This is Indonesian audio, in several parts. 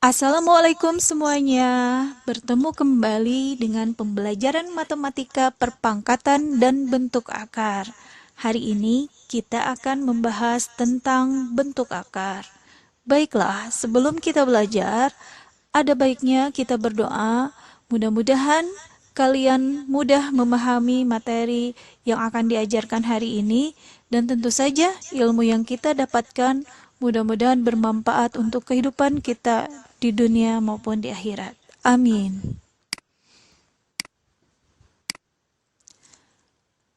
Assalamualaikum semuanya. Bertemu kembali dengan pembelajaran matematika perpangkatan dan bentuk akar. Hari ini kita akan membahas tentang bentuk akar. Baiklah, sebelum kita belajar, ada baiknya kita berdoa. Mudah-mudahan kalian mudah memahami materi yang akan diajarkan hari ini, dan tentu saja ilmu yang kita dapatkan mudah-mudahan bermanfaat untuk kehidupan kita di dunia maupun di akhirat. Amin.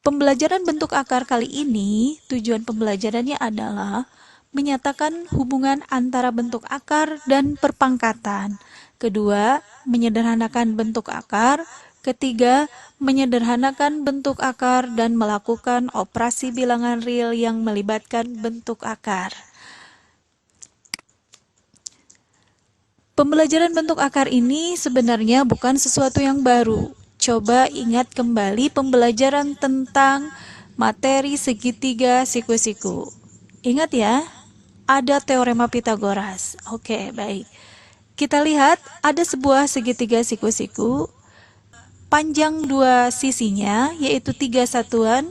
Pembelajaran bentuk akar kali ini, tujuan pembelajarannya adalah menyatakan hubungan antara bentuk akar dan perpangkatan. Kedua, menyederhanakan bentuk akar. Ketiga, menyederhanakan bentuk akar dan melakukan operasi bilangan real yang melibatkan bentuk akar. Pembelajaran bentuk akar ini sebenarnya bukan sesuatu yang baru. Coba ingat kembali pembelajaran tentang materi segitiga siku-siku. Ingat ya, ada teorema Pitagoras. Oke, baik. Kita lihat ada sebuah segitiga siku-siku. Panjang dua sisinya yaitu 3 satuan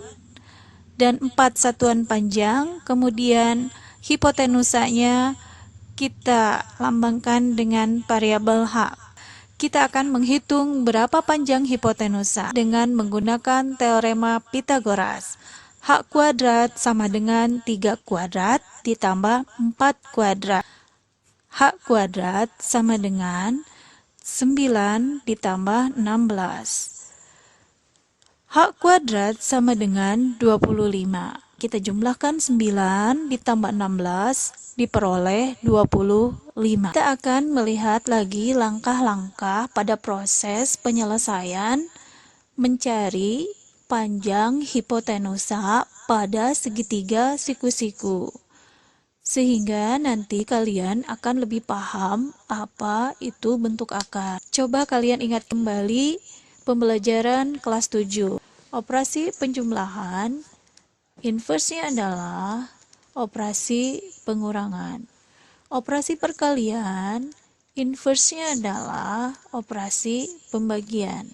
dan 4 satuan panjang. Kemudian hipotenusanya kita lambangkan dengan variabel H. Kita akan menghitung berapa panjang hipotenusa dengan menggunakan teorema Pitagoras. H kuadrat sama dengan 3 kuadrat ditambah 4 kuadrat. H kuadrat sama dengan 9 ditambah 16. H kuadrat sama dengan 25. Kita jumlahkan 9 ditambah 16 diperoleh 25. Kita akan melihat lagi langkah-langkah pada proses penyelesaian mencari panjang hipotenusa pada segitiga siku-siku. Sehingga nanti kalian akan lebih paham apa itu bentuk akar. Coba kalian ingat kembali pembelajaran kelas 7. Operasi penjumlahan, inversnya adalah operasi pengurangan. Operasi perkalian, inversnya adalah operasi pembagian.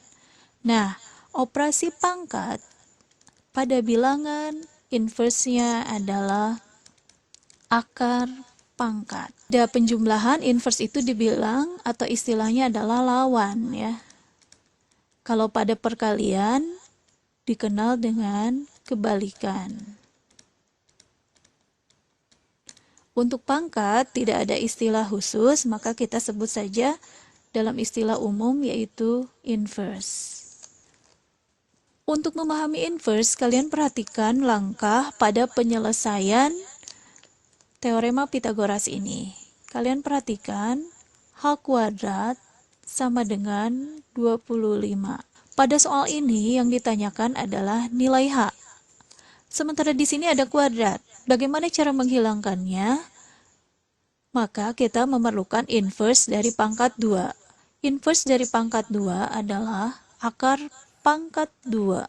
Nah, operasi pangkat pada bilangan, inversnya adalah akar pangkat. Pada penjumlahan, inverse itu dibilang atau istilahnya adalah lawan ya. Kalau pada perkalian dikenal dengan kebalikan. Untuk pangkat tidak ada istilah khusus, maka kita sebut saja dalam istilah umum yaitu inverse. Untuk memahami inverse, kalian perhatikan langkah pada penyelesaian teorema Pitagoras ini. Kalian perhatikan H kuadrat sama dengan 25. Pada soal ini yang ditanyakan adalah nilai H. Sementara di sini ada kuadrat. Bagaimana cara menghilangkannya? Maka kita memerlukan inverse dari pangkat 2. Inverse dari pangkat 2 adalah akar pangkat 2.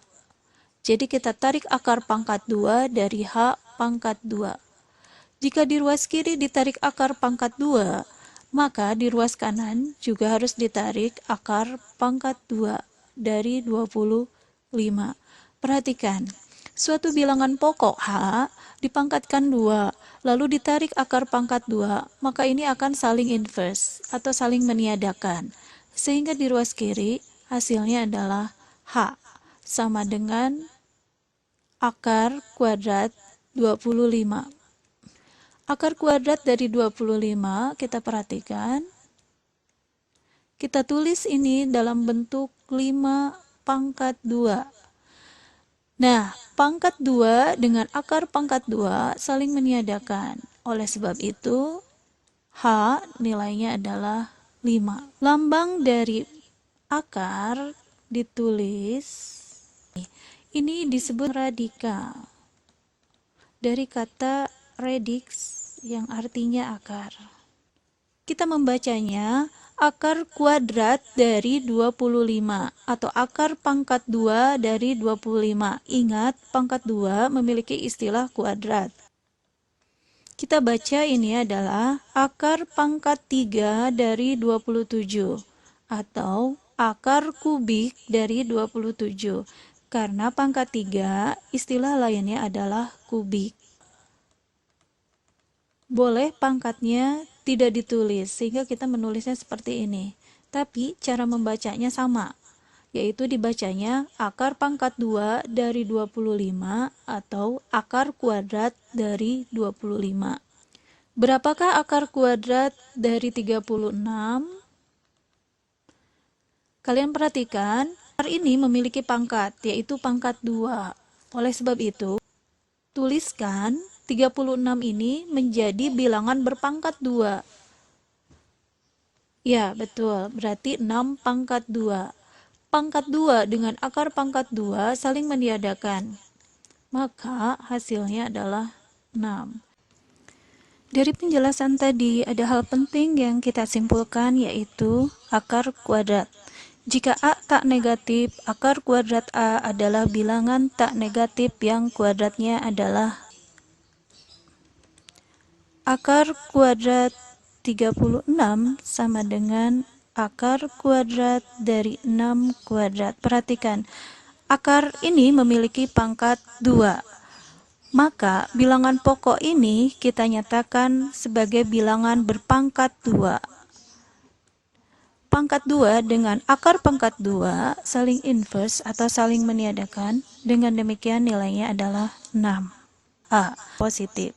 Jadi kita tarik akar pangkat 2 dari H pangkat 2. Jika di ruas kiri ditarik akar pangkat 2, maka di ruas kanan juga harus ditarik akar pangkat 2 dari 25. Perhatikan, suatu bilangan pokok H dipangkatkan 2, lalu ditarik akar pangkat 2, maka ini akan saling inverse atau saling meniadakan. Sehingga di ruas kiri hasilnya adalah H sama dengan akar kuadrat 25. Akar kuadrat dari 25 kita perhatikan. Kita tulis ini dalam bentuk 5 pangkat 2. Nah, pangkat 2 dengan akar pangkat 2 saling meniadakan. Oleh sebab itu, H nilainya adalah 5. Lambang dari akar ditulis. Ini disebut radikal. Dari kata radix yang artinya akar. Kita membacanya akar kuadrat dari 25 atau akar pangkat 2 dari 25. Ingat, pangkat 2 memiliki istilah kuadrat. Kita baca ini adalah akar pangkat 3 dari 27 atau akar kubik dari 27. Karena pangkat 3, istilah lainnya adalah kubik. Boleh pangkatnya tidak ditulis, sehingga kita menulisnya seperti ini. Tapi cara membacanya sama, yaitu dibacanya akar pangkat 2 dari 25 atau akar kuadrat dari 25. Berapakah akar kuadrat dari 36? Kalian perhatikan, akar ini memiliki pangkat, yaitu pangkat 2. Oleh sebab itu, tuliskan 36 ini menjadi bilangan berpangkat 2. Ya, betul. Berarti 6 pangkat 2. Pangkat 2 dengan akar pangkat 2 saling meniadakan. Maka hasilnya adalah 6. Dari penjelasan tadi, ada hal penting yang kita simpulkan, yaitu akar kuadrat. Jika A tak negatif, akar kuadrat A adalah bilangan tak negatif yang kuadratnya adalah akar kuadrat 36 sama dengan akar kuadrat dari 6 kuadrat. Perhatikan, akar ini memiliki pangkat 2. Maka bilangan pokok ini kita nyatakan sebagai bilangan berpangkat 2. Pangkat 2 dengan akar pangkat 2 saling inverse atau saling meniadakan. Dengan demikian nilainya adalah 6. A, positif.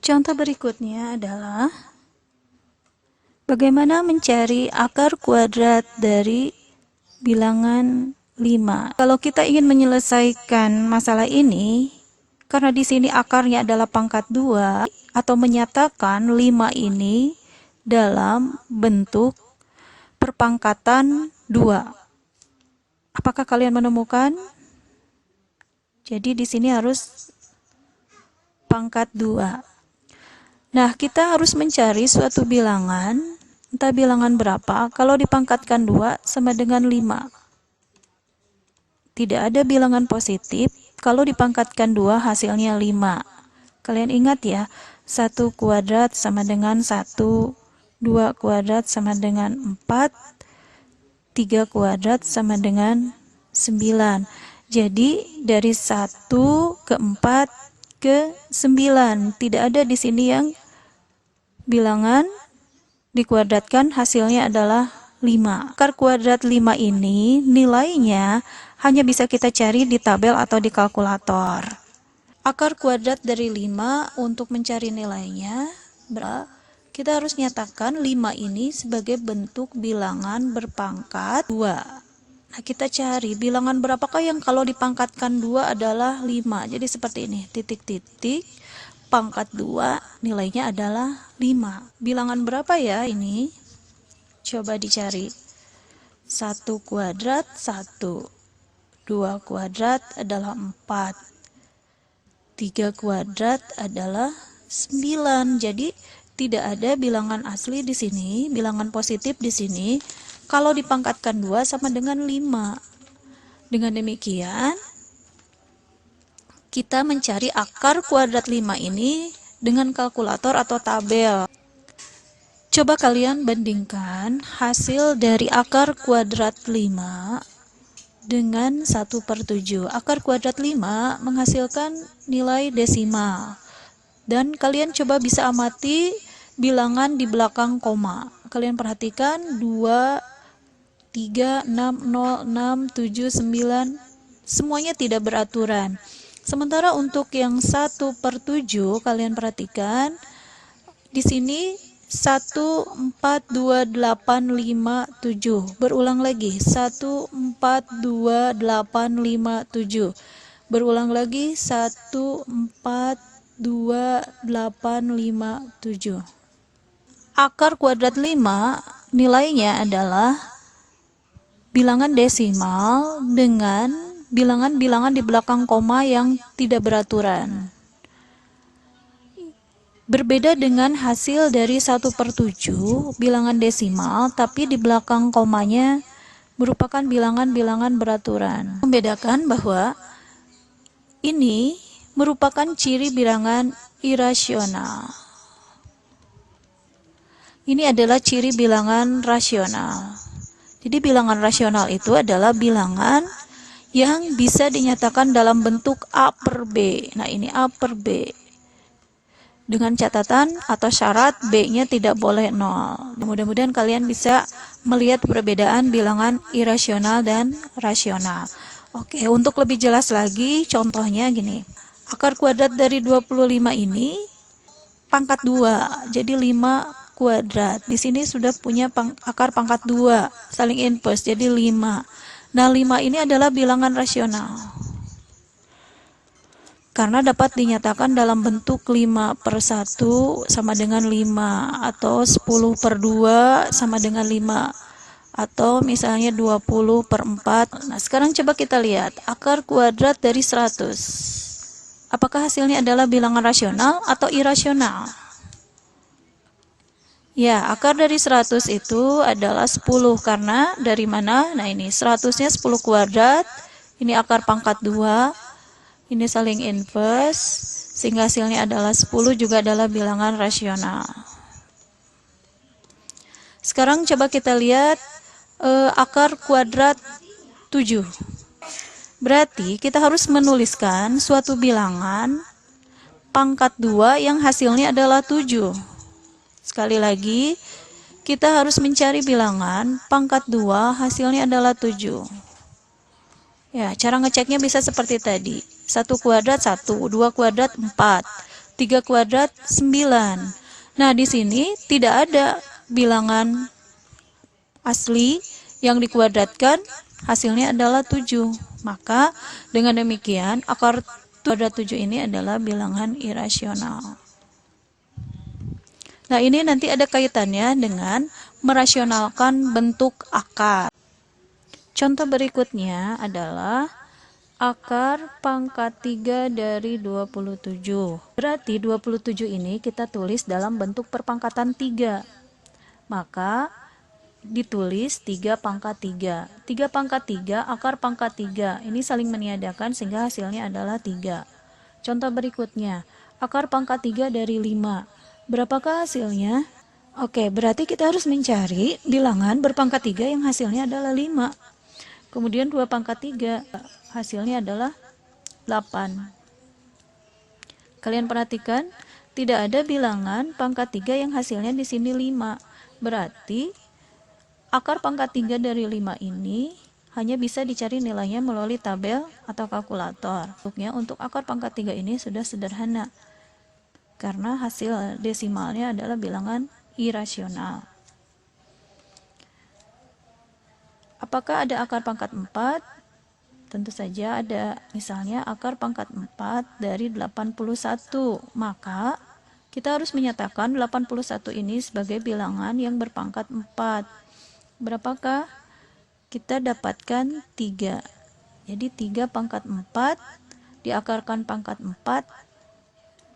Contoh berikutnya adalah bagaimana mencari akar kuadrat dari bilangan 5. Kalau kita ingin menyelesaikan masalah ini, karena di sini akarnya adalah pangkat 2, atau menyatakan 5 ini dalam bentuk perpangkatan 2. Apakah kalian menemukan? Jadi di sini harus pangkat 2. Nah, kita harus mencari suatu bilangan, entah bilangan berapa, kalau dipangkatkan 2 sama dengan 5. Tidak ada bilangan positif, kalau dipangkatkan 2 hasilnya 5. Kalian ingat ya, 1 kuadrat sama dengan 1, 2 kuadrat sama dengan 4, 3 kuadrat sama dengan 9. Jadi dari 1 ke 4 ke 9. Tidak ada di sini yang bilangan dikuadratkan, hasilnya adalah 5. Akar kuadrat 5 ini nilainya hanya bisa kita cari di tabel atau di kalkulator. Akar kuadrat dari 5 untuk mencari nilainya, kita harus nyatakan 5 ini sebagai bentuk bilangan berpangkat 2. Nah, kita cari bilangan berapakah yang kalau dipangkatkan 2 adalah 5. Jadi seperti ini, titik-titik, pangkat 2, nilainya adalah 5. Bilangan berapa ya ini? Coba dicari. 1 kuadrat 1, 2 kuadrat adalah 4, 3 kuadrat adalah 9. Jadi tidak ada bilangan asli di sini, bilangan positif di sini. Kalau dipangkatkan 2 sama dengan 5. Dengan demikian, kita mencari akar kuadrat 5 ini dengan kalkulator atau tabel. Coba kalian bandingkan hasil dari akar kuadrat 5 dengan 1/7. Akar kuadrat 5 menghasilkan nilai desimal. Dan kalian coba bisa amati bilangan di belakang koma. Kalian perhatikan 2, 3, 6, 0, 6, 7, 9. Semuanya tidak beraturan. Sementara untuk yang 1/7, kalian perhatikan di sini 1, 4, 2, 8, 5, 7. Berulang lagi, 1, 4, 2, 8, 5, 7. Berulang lagi, 1, 4, 2, 8, 5, 7. Akar kuadrat 5 nilainya adalah bilangan desimal dengan bilangan-bilangan di belakang koma yang tidak beraturan. Berbeda dengan hasil dari 1/7, bilangan desimal, tapi di belakang komanya merupakan bilangan-bilangan beraturan. Membedakan bahwa Ini merupakan ciri bilangan irasional. Ini adalah ciri bilangan rasional. Jadi bilangan rasional itu adalah bilangan yang bisa dinyatakan dalam bentuk A per B. Nah, ini A per B. Dengan catatan atau syarat B-nya tidak boleh 0. Mudah-mudahan kalian bisa melihat perbedaan bilangan irasional dan rasional. Oke, untuk lebih jelas lagi, contohnya gini. Akar kuadrat dari 25 ini pangkat 2, jadi 5 kuadrat. Di sini sudah punya akar pangkat 2, saling inverse, jadi 5. Nah, 5 ini adalah bilangan rasional. Karena dapat dinyatakan dalam bentuk 5 per 1 sama dengan 5, atau 10 per 2 sama dengan 5, atau misalnya 20 per 4. Nah, sekarang coba kita lihat akar kuadrat dari 100. Apakah hasilnya adalah bilangan rasional atau irasional? Ya, akar dari 100 itu adalah 10, karena dari mana? Nah, ini 100-nya 10 kuadrat, ini akar pangkat 2, ini saling inverse, sehingga hasilnya adalah 10, juga adalah bilangan rasional. Sekarang coba kita lihat akar kuadrat 7. Berarti kita harus menuliskan suatu bilangan pangkat 2 yang hasilnya adalah 7. Sekali lagi, kita harus mencari bilangan pangkat 2 hasilnya adalah 7. Ya, cara ngeceknya bisa seperti tadi. 1 kuadrat 1, 2 kuadrat 4, 3 kuadrat 9. Nah, di sini tidak ada bilangan asli yang dikuadratkan hasilnya adalah 7. Maka dengan demikian akar kuadrat 7 ini adalah bilangan irasional. Nah, ini nanti ada kaitannya dengan merasionalkan bentuk akar. Contoh berikutnya adalah akar pangkat 3 dari 27. Berarti 27 ini kita tulis dalam bentuk perpangkatan 3. Maka ditulis 3 pangkat 3. 3 pangkat 3, akar pangkat 3. Ini saling meniadakan sehingga hasilnya adalah 3. Contoh berikutnya, akar pangkat 3 dari 5. Berapakah hasilnya? Oke, berarti kita harus mencari bilangan berpangkat 3 yang hasilnya adalah 5. Kemudian 2 pangkat 3, hasilnya adalah 8. Kalian perhatikan, tidak ada bilangan pangkat 3 yang hasilnya di sini 5. Berarti akar pangkat 3 dari 5 ini hanya bisa dicari nilainya melalui tabel atau kalkulator. Untuk akar pangkat 3 ini sudah sederhana, karena hasil desimalnya adalah bilangan irasional. Apakah ada akar pangkat 4? Tentu saja ada. Misalnya akar pangkat 4 dari 81. Maka kita harus menyatakan 81 ini sebagai bilangan yang berpangkat 4. Berapakah? Kita dapatkan 3. Jadi 3 pangkat 4 diakarkan pangkat 4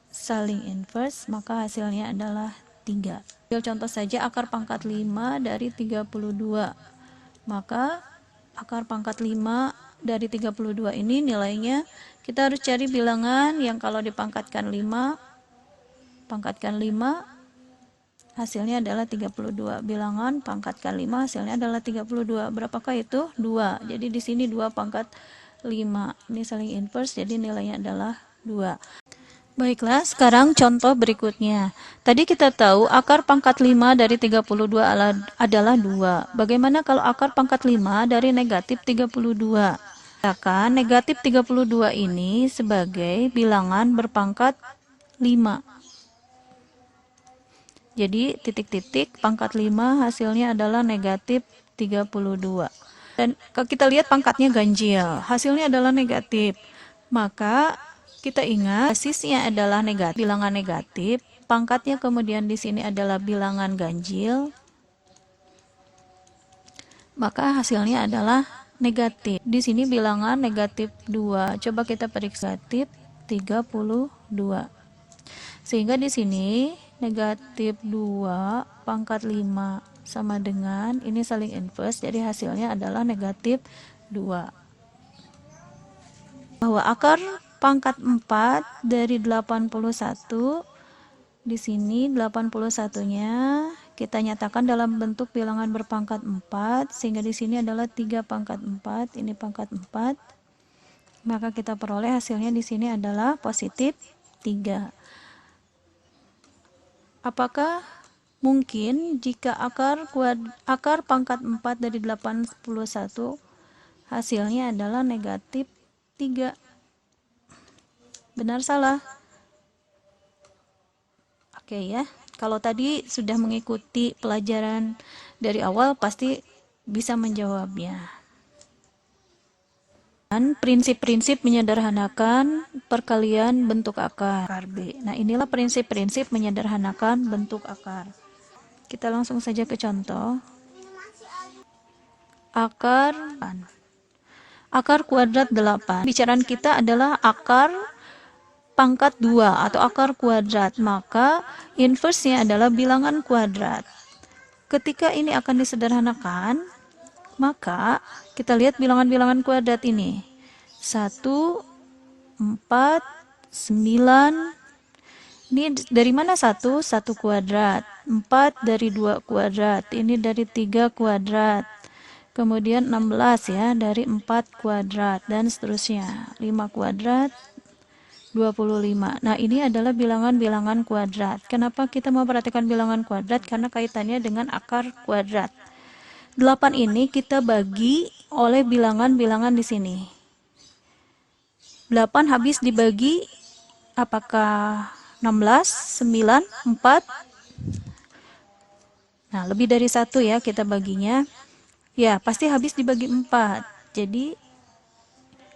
saling inverse, maka hasilnya adalah 3. Contoh saja akar pangkat 5 dari 32. Maka akar pangkat 5 dari 32 ini nilainya kita harus cari bilangan yang kalau dipangkatkan 5, pangkatkan 5, hasilnya adalah 32. Bilangan pangkatkan 5 hasilnya adalah 32. Berapakah itu? 2. Jadi di sini 2 pangkat 5. Ini saling inverse, jadi nilainya adalah 2. Baiklah, sekarang contoh berikutnya. Tadi kita tahu akar pangkat 5 dari 32 adalah 2. Bagaimana kalau akar pangkat 5 dari negatif 32? Katakan negatif 32 ini sebagai bilangan berpangkat 5. Jadi titik-titik pangkat 5 hasilnya adalah negatif 32. Dan kalau kita lihat pangkatnya ganjil, hasilnya adalah negatif. Maka kita ingat basisnya adalah negatif, bilangan negatif, pangkatnya kemudian di sini adalah bilangan ganjil. Maka hasilnya adalah negatif. Di sini bilangan negatif 2. Coba kita periksa negatif 32. Sehingga di sini negatif 2 pangkat 5 sama dengan ini saling inverse, jadi hasilnya adalah negatif 2. Bahwa akar pangkat 4 dari 81. Di sini 81-nya kita nyatakan dalam bentuk bilangan berpangkat 4, sehingga di sini adalah 3 pangkat 4, ini pangkat 4. Maka kita peroleh hasilnya di sini adalah positif 3. Apakah mungkin jika akar pangkat 4 dari 81 hasilnya adalah negatif 3? Benar salah? Oke ya. Kalau tadi sudah mengikuti pelajaran dari awal pasti bisa menjawabnya. Dan prinsip-prinsip menyederhanakan perkalian bentuk akar B. Nah, inilah prinsip-prinsip menyederhanakan bentuk akar. Kita langsung saja ke contoh. Akar kuadrat 8. Bicaraan kita adalah akar pangkat 2 atau akar kuadrat, maka inverse-nya adalah bilangan kuadrat. Ketika ini akan disederhanakan, maka kita lihat bilangan-bilangan kuadrat ini. 1, 4, 9. Ini dari mana 1? 1 kuadrat. 4 dari 2 kuadrat. Ini dari 3 kuadrat. Kemudian 16 ya, dari 4 kuadrat. Dan seterusnya. 5 kuadrat. 25. Nah, ini adalah bilangan-bilangan kuadrat. Kenapa kita mau perhatikan bilangan kuadrat? Karena kaitannya dengan akar kuadrat. 8 ini kita bagi oleh bilangan-bilangan di sini. 8 habis dibagi apakah 16, 9, 4? Nah, lebih dari 1 ya kita baginya. Ya, pasti habis dibagi 4. Jadi,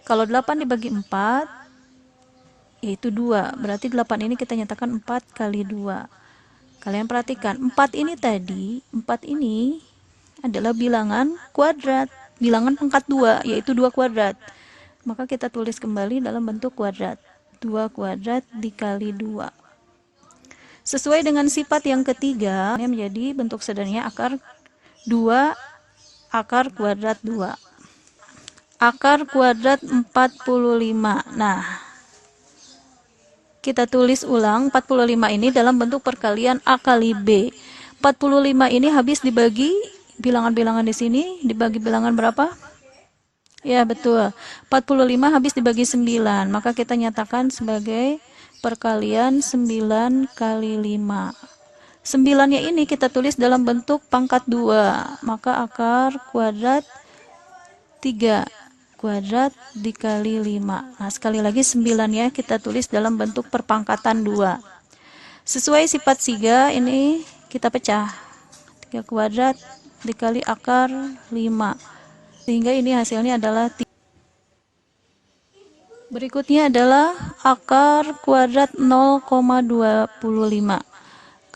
kalau 8 dibagi 4, yaitu 2. Berarti 8 ini kita nyatakan 4 kali 2. Kalian perhatikan, 4 ini tadi, 4 ini adalah bilangan kuadrat. Bilangan pangkat 2, yaitu 2 kuadrat. Maka kita tulis kembali dalam bentuk kuadrat. 2 kuadrat dikali 2. Sesuai dengan sifat yang ketiga, ini menjadi bentuk sederhananya akar 2, akar kuadrat 2. Akar kuadrat 45. Nah, kita tulis ulang 45 ini dalam bentuk perkalian A kali B. 45 ini habis dibagi bilangan-bilangan di sini, dibagi bilangan berapa? Ya, betul. 45 habis dibagi 9, maka kita nyatakan sebagai perkalian 9 kali 5. 9-nya ini kita tulis dalam bentuk pangkat 2, maka akar kuadrat 3 kuadrat dikali 5. Nah, sekali lagi 9 ya kita tulis dalam bentuk perpangkatan 2. Sesuai sifat siga ini kita pecah. 3 kuadrat dikali akar 5. Sehingga ini hasilnya adalah 3. Berikutnya adalah akar kuadrat 0,25.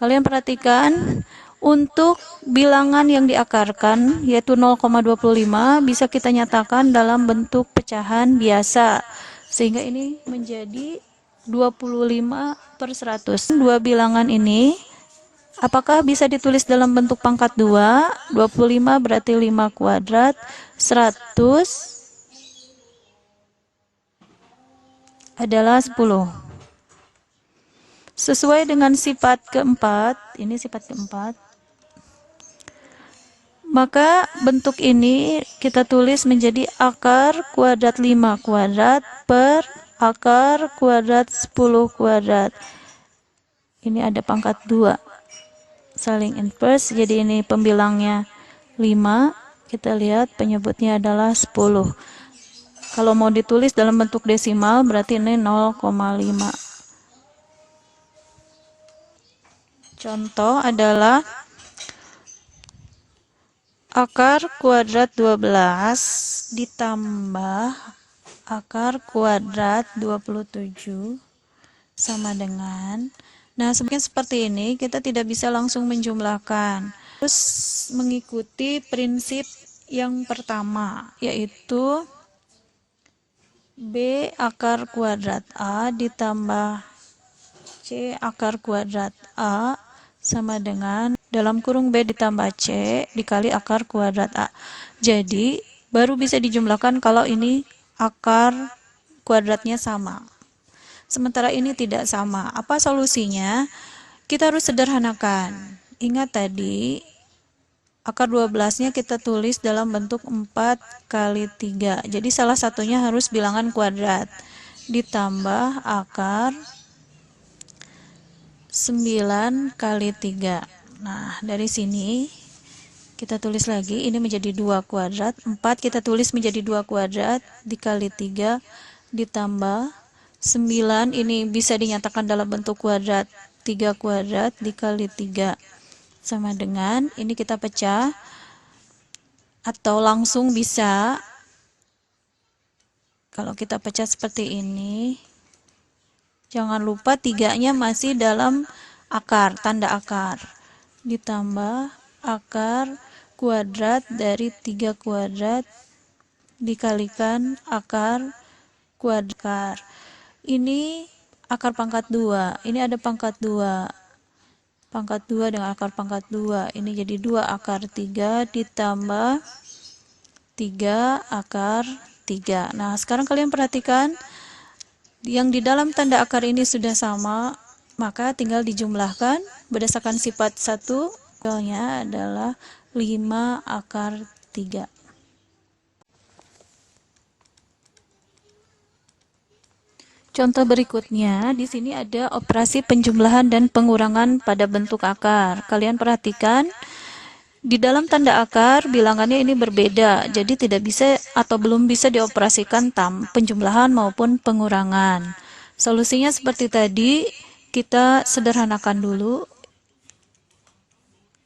Kalian perhatikan, untuk bilangan yang diakarkan, yaitu 0,25, bisa kita nyatakan dalam bentuk pecahan biasa. Sehingga ini menjadi 25/100. Dua bilangan ini, apakah bisa ditulis dalam bentuk pangkat 2? 25 berarti 5 kuadrat, 100 adalah 10. Sesuai dengan sifat keempat, ini sifat keempat, maka bentuk ini kita tulis menjadi akar kuadrat 5 kuadrat per akar kuadrat 10 kuadrat. Ini ada pangkat 2. Saling inverse, jadi ini pembilangnya 5. Kita lihat penyebutnya adalah 10. Kalau mau ditulis dalam bentuk desimal, berarti ini 0,5. Contoh adalah akar kuadrat 12 ditambah akar kuadrat 27 sama dengan, nah seperti ini kita tidak bisa langsung menjumlahkan, terus mengikuti prinsip yang pertama, yaitu B akar kuadrat A ditambah C akar kuadrat A sama dengan dalam kurung B ditambah C dikali akar kuadrat A. Jadi baru bisa dijumlahkan kalau ini akar kuadratnya sama. sementara ini tidak sama. Apa solusinya? Kita harus sederhanakan. Ingat tadi, akar 12-nya kita tulis dalam bentuk 4 kali 3. Jadi salah satunya harus bilangan kuadrat. Ditambah akar 9 kali 3. Nah, dari sini kita tulis lagi, ini menjadi 2 kuadrat. 4 kita tulis menjadi 2 kuadrat dikali 3 ditambah 9, ini bisa dinyatakan dalam bentuk kuadrat. 3 kuadrat dikali 3 sama dengan, ini kita pecah atau langsung bisa. Kalau kita pecah seperti ini, jangan lupa 3-nya masih dalam akar, tanda akar. Ditambah akar kuadrat dari 3 kuadrat dikalikan akar kuadrat. Ini akar pangkat 2, ini ada pangkat 2. Pangkat 2 dengan akar pangkat 2, ini jadi 2 akar 3 ditambah 3 akar 3. Nah, sekarang kalian perhatikan, yang di dalam tanda akar ini sudah sama, maka tinggal dijumlahkan berdasarkan sifat 1, hasilnya adalah 5 akar 3. Contoh berikutnya, di sini ada operasi penjumlahan dan pengurangan pada bentuk akar. Kalian perhatikan, di dalam tanda akar bilangannya ini berbeda, jadi tidak bisa atau belum bisa dioperasikan penjumlahan maupun pengurangan. Solusinya seperti tadi, kita sederhanakan dulu.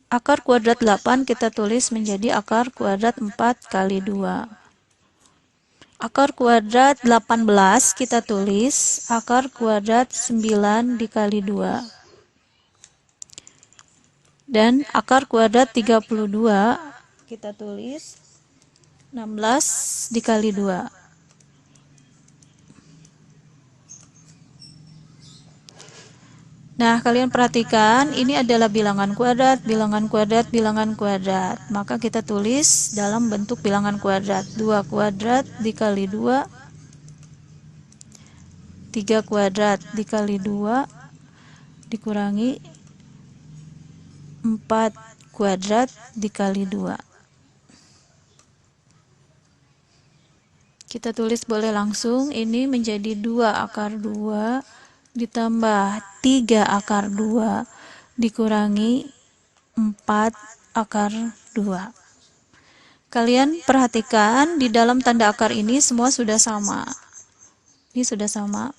Akar kuadrat 8 kita tulis menjadi akar kuadrat 4 kali 2. Akar kuadrat 18 kita tulis akar kuadrat 9 dikali 2. Dan akar kuadrat 32 kita tulis 16 dikali 2. Nah, kalian perhatikan, ini adalah bilangan kuadrat, bilangan kuadrat, bilangan kuadrat. Maka kita tulis dalam bentuk bilangan kuadrat. 2 kuadrat dikali 2, 3 kuadrat dikali 2, dikurangi 4 kuadrat dikali 2. Kita tulis boleh langsung, ini menjadi 2 akar 2 ditambah 3 akar 2 dikurangi 4 akar 2. Kalian perhatikan, di dalam tanda akar ini semua sudah sama. Ini sudah sama.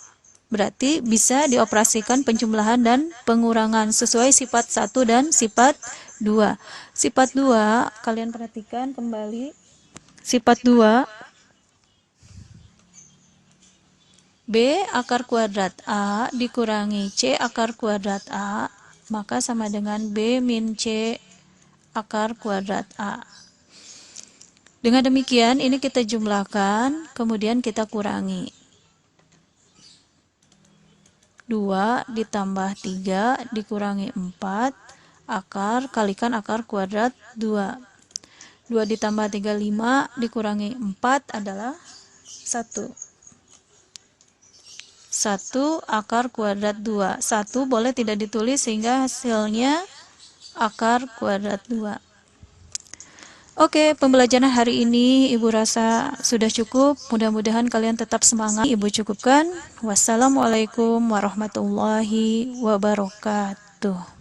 Berarti bisa dioperasikan penjumlahan dan pengurangan sesuai sifat 1 dan sifat 2. Sifat 2, kalian perhatikan kembali. Sifat 2, B akar kuadrat A dikurangi C akar kuadrat A, maka sama dengan B min C akar kuadrat A. Dengan demikian, ini kita jumlahkan, kemudian kita kurangi. 2 ditambah 3 dikurangi 4, akar, kalikan akar kuadrat 2. 2 ditambah 3, 5, dikurangi 4 adalah 1. 1 akar kuadrat 2. 1 boleh tidak ditulis sehingga hasilnya akar kuadrat 2. Oke, pembelajaran hari ini Ibu rasa sudah cukup. Mudah-mudahan kalian tetap semangat. Ibu cukupkan. Wassalamualaikum warahmatullahi wabarakatuh.